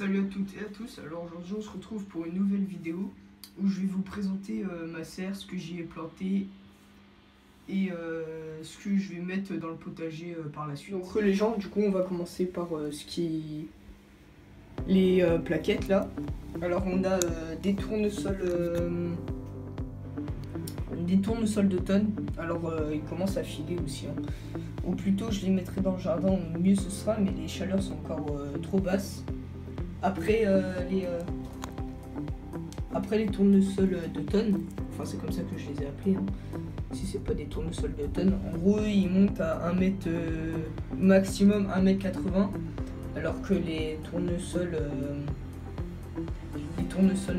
Salut à toutes et à tous, alors aujourd'hui on se retrouve pour une nouvelle vidéo où je vais vous présenter ma serre, ce que j'y ai planté et ce que je vais mettre dans le potager par la suite. Donc les gens, du coup on va commencer par les plaquettes là. Alors on a des tournesols d'automne, alors ils commencent à filer aussi hein. Ou plutôt je les mettrai dans le jardin, mieux ce sera, mais les chaleurs sont encore trop basses. Après les tournesols d'automne, enfin c'est comme ça que je les ai appelés, hein. Si c'est pas des tournesols d'automne, en gros ils montent à 1 mètre, maximum 1,80 m, alors que les tournesols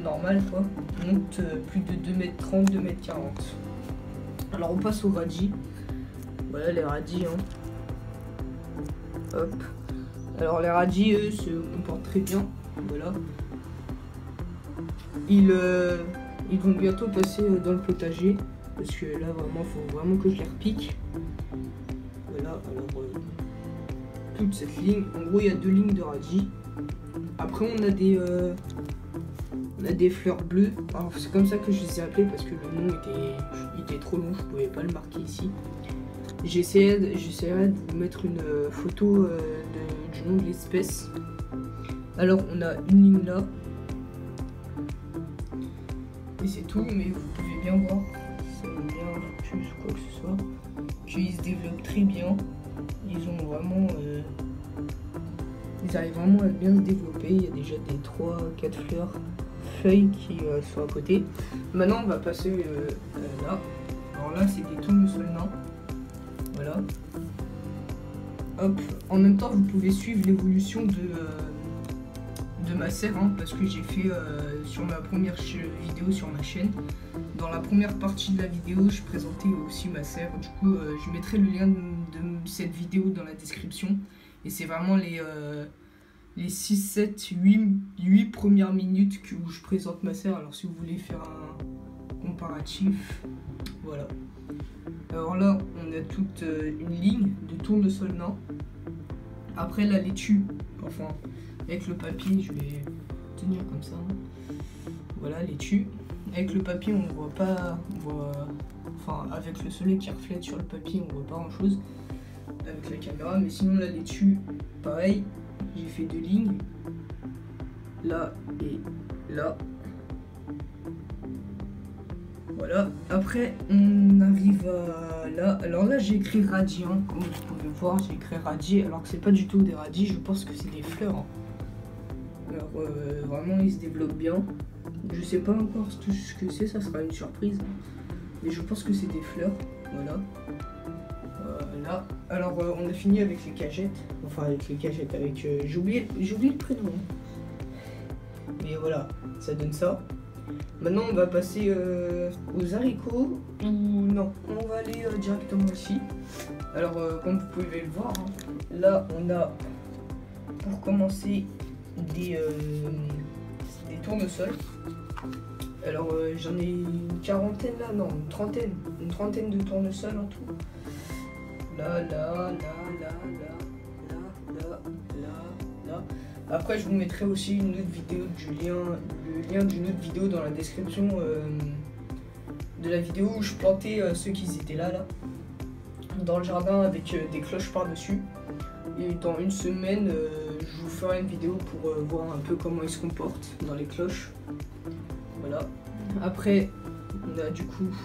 normales quoi, montent plus de 2,30 m, 2,40 m. Alors on passe aux radis. Voilà les radis hein. Hop. Alors les radis eux se comportent très bien. Voilà. Ils vont bientôt passer dans le potager. Parce que là vraiment faut vraiment que je les repique. Voilà, alors toute cette ligne. En gros il y a 2 lignes de radis. Après on a des fleurs bleues. Alors c'est comme ça que je les ai appelées parce que le nom était trop long, je pouvais pas le marquer ici. J'essaierai de vous mettre une photo du nom de l'espèce. Alors on a une ligne là. Et c'est tout, mais vous pouvez bien voir, ça veut bien plus quoi que ce soit, qu'ils se développent très bien. Ils ont vraiment... ils arrivent vraiment à bien se développer. Il y a déjà des 3-4 feuilles qui sont à côté. Maintenant on va passer là. Alors là c'est des tournesols nains. Voilà. Hop. En même temps, vous pouvez suivre l'évolution de ma serre, hein, parce que j'ai fait sur ma première vidéo sur ma chaîne. Dans la première partie de la vidéo, je présentais aussi ma serre. Du coup, je mettrai le lien de cette vidéo dans la description. Et c'est vraiment les 6, 7, 8 premières minutes où je présente ma serre. Alors si vous voulez faire un comparatif, voilà. Alors là, on a toute une ligne de tournesol nain. Après la laitue, enfin avec le papier, je vais tenir comme ça. Voilà, laitue. Avec le papier, on ne voit pas, enfin avec le soleil qui reflète sur le papier, on ne voit pas grand chose avec la caméra. Mais sinon la laitue, pareil, j'ai fait 2 lignes, là et là. Voilà, après on arrive à là. Alors là j'ai écrit radis, hein. Comme vous pouvez voir, j'ai écrit radis alors que c'est pas du tout des radis, je pense que c'est des fleurs, hein. Alors vraiment ils se développent bien. Je sais pas encore tout ce que c'est, ça sera une surprise. Mais je pense que c'est des fleurs, voilà. Voilà. Alors on a fini avec les cagettes. Enfin avec les cagettes, avec... j'ai oublié le prénom. Mais voilà, ça donne ça. Maintenant on va passer aux haricots, ou non, on va aller directement ici. Alors comme vous pouvez le voir, hein, là on a pour commencer des tournesols. Alors j'en ai une quarantaine là, non, une trentaine de tournesols en tout. Là. Après je vous mettrai aussi une autre vidéo le lien d'une autre vidéo dans la description de la vidéo où je plantais ceux qui étaient là dans le jardin avec des cloches par dessus. Et dans une semaine je vous ferai une vidéo pour voir un peu comment ils se comportent dans les cloches. Voilà. Après on a du coup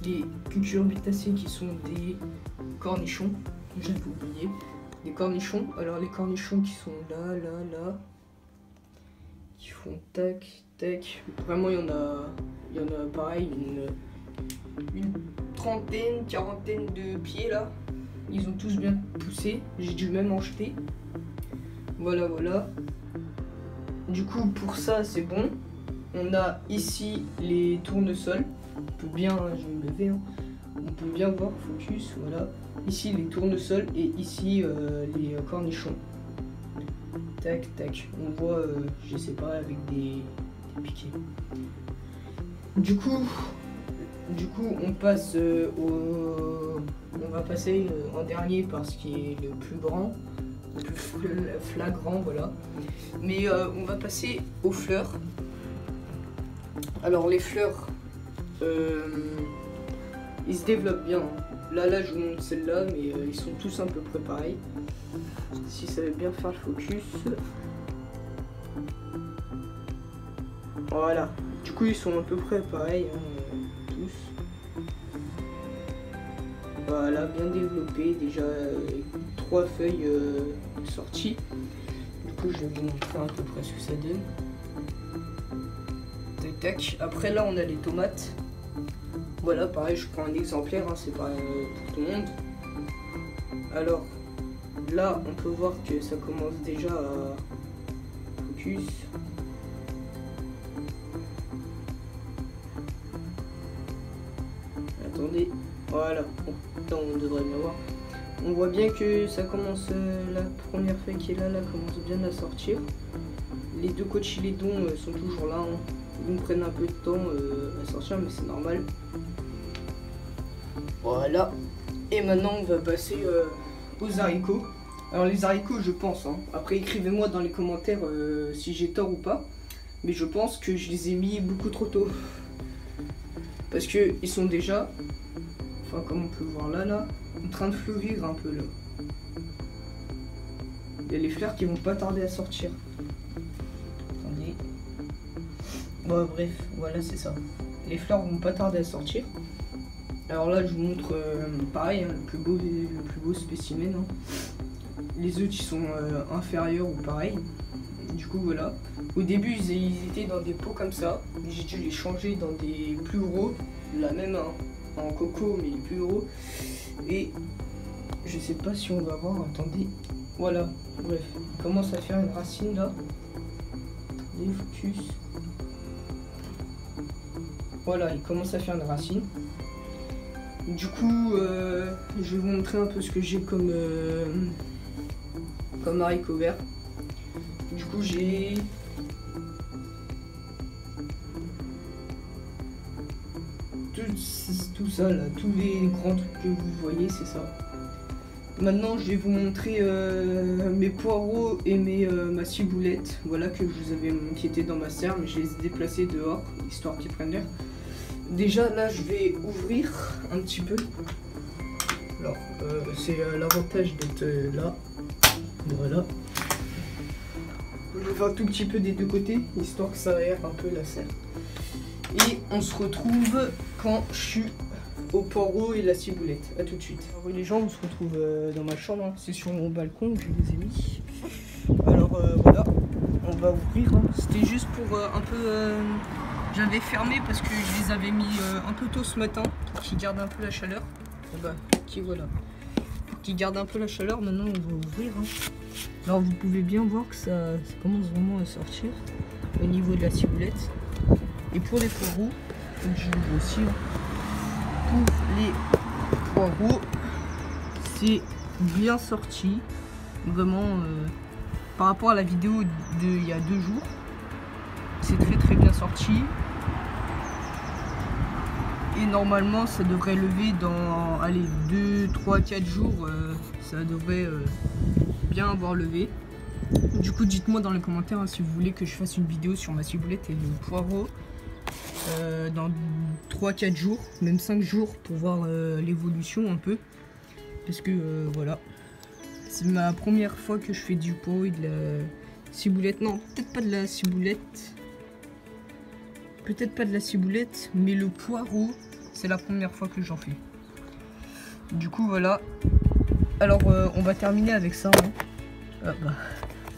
des cucurbitacées qui sont des cornichons, j'avais oublié. Des cornichons, alors les cornichons qui sont là, qui font tac, tac, vraiment il y en a pareil, une trentaine, quarantaine de pieds là, ils ont tous bien poussé, j'ai dû même en jeter, voilà, du coup pour ça c'est bon. On a ici les tournesols, on peut bien, je vais me lever, hein. On peut bien voir, focus, voilà. Ici les tournesols et ici les cornichons. Tac, tac. On voit, j'ai séparé avec des piquets. Du coup on passe on va passer en dernier par ce qui est le plus grand. flagrant, voilà. Mais on va passer aux fleurs. Alors les fleurs, ils se développent bien. Là, je vous montre celle-là, mais ils sont tous à peu près pareils. Si ça veut bien faire le focus. Voilà. Du coup, ils sont à peu près pareils, hein, tous. Voilà, bien développés. Déjà, 3 feuilles sorties. Du coup, je vais vous montrer à peu près ce que ça donne. Tac, tac. Après, là, on a les tomates. Voilà, pareil, je prends un exemplaire, hein, c'est pas pour tout le monde. Alors, là, on peut voir que ça commence déjà à focus. Attendez, voilà, bon, on devrait bien voir. On voit bien que ça commence, la première feuille qui est là, commence bien à sortir. Les deux cotylédons sont toujours là, hein. Ils me prennent un peu de temps à sortir, mais c'est normal. Voilà. Et maintenant, on va passer aux haricots. Alors les haricots, je pense, hein. Après écrivez-moi dans les commentaires si j'ai tort ou pas. Mais je pense que je les ai mis beaucoup trop tôt. Parce que ils sont déjà, enfin comme on peut voir là, en train de fleurir un peu là. Il y a les fleurs qui vont pas tarder à sortir. Attendez. Bon bref, voilà c'est ça. Les fleurs vont pas tarder à sortir. Alors là je vous montre pareil, hein, le plus beau spécimen. Hein. Les autres ils sont inférieurs ou pareil. Du coup voilà. Au début ils étaient dans des pots comme ça. J'ai dû les changer dans des plus gros. La même en coco mais les plus gros. Et je sais pas si on va voir. Attendez. Voilà. Bref. Il commence à faire une racine là. Attendez, focus. Voilà, il commence à faire une racine. Du coup, je vais vous montrer un peu ce que j'ai comme haricots verts. Du coup, j'ai tout ça là, tous les grands trucs que vous voyez, c'est ça. Maintenant, je vais vous montrer mes poireaux et ma ciboulette. Voilà, que je vous avais qui étaient dans ma serre, mais je les ai déplacés dehors, histoire qu'ils prennent l'air. Déjà, là, je vais ouvrir un petit peu. Alors, c'est l'avantage d'être là. Voilà. Je vais faire un tout petit peu des deux côtés, histoire que ça aère un peu la serre. Et on se retrouve quand je suis au poireau et la ciboulette. A tout de suite. Alors, les gens, on se retrouve dans ma chambre. Hein. C'est sur mon balcon que je les ai mis. Alors, voilà. On va ouvrir. Hein. C'était juste pour un peu... J'avais fermé parce que je les avais mis un peu tôt ce matin. Pour qu'ils gardent un peu la chaleur. Et bah, voilà. Pour qu'ils gardent un peu la chaleur, maintenant on va ouvrir. Hein. Alors, vous pouvez bien voir que ça commence vraiment à sortir au niveau de la ciboulette. Et pour les poireaux, donc je l'ouvre aussi. Hein. Pour les poireaux, c'est bien sorti. Vraiment, par rapport à la vidéo d'il y a 2 jours, c'est très bien sorti. Et normalement, ça devrait lever dans 2, 3, 4 jours. Ça devrait bien avoir levé. Du coup, dites-moi dans les commentaires hein, si vous voulez que je fasse une vidéo sur ma ciboulette et le poireau dans 3-4 jours, même 5 jours pour voir l'évolution un peu. Parce que voilà, c'est ma première fois que je fais du poireau et de la ciboulette. Non, peut-être pas de la ciboulette. Peut-être pas de la ciboulette, mais le poireau, c'est la première fois que j'en fais. Du coup, voilà. Alors, on va terminer avec ça. Hein. Ah, bah.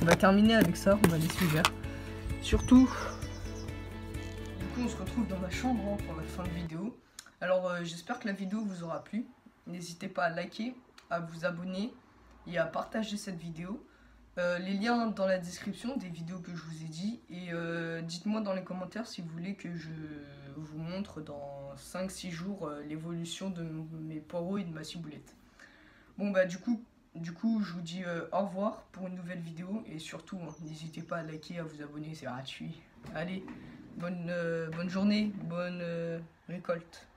On va terminer avec ça, on va laisser ouvert. Surtout, du coup on se retrouve dans ma chambre hein, pour la fin de vidéo. Alors j'espère que la vidéo vous aura plu. N'hésitez pas à liker, à vous abonner et à partager cette vidéo. Les liens dans la description des vidéos que je vous ai dit. Et dites-moi dans les commentaires si vous voulez que je vous montre dans 5-6 jours l'évolution de mes poireaux et de ma ciboulette. Bon bah du coup je vous dis au revoir pour une nouvelle vidéo et surtout n'hésitez pas à liker, à vous abonner, c'est gratuit. Allez, bonne journée, bonne récolte.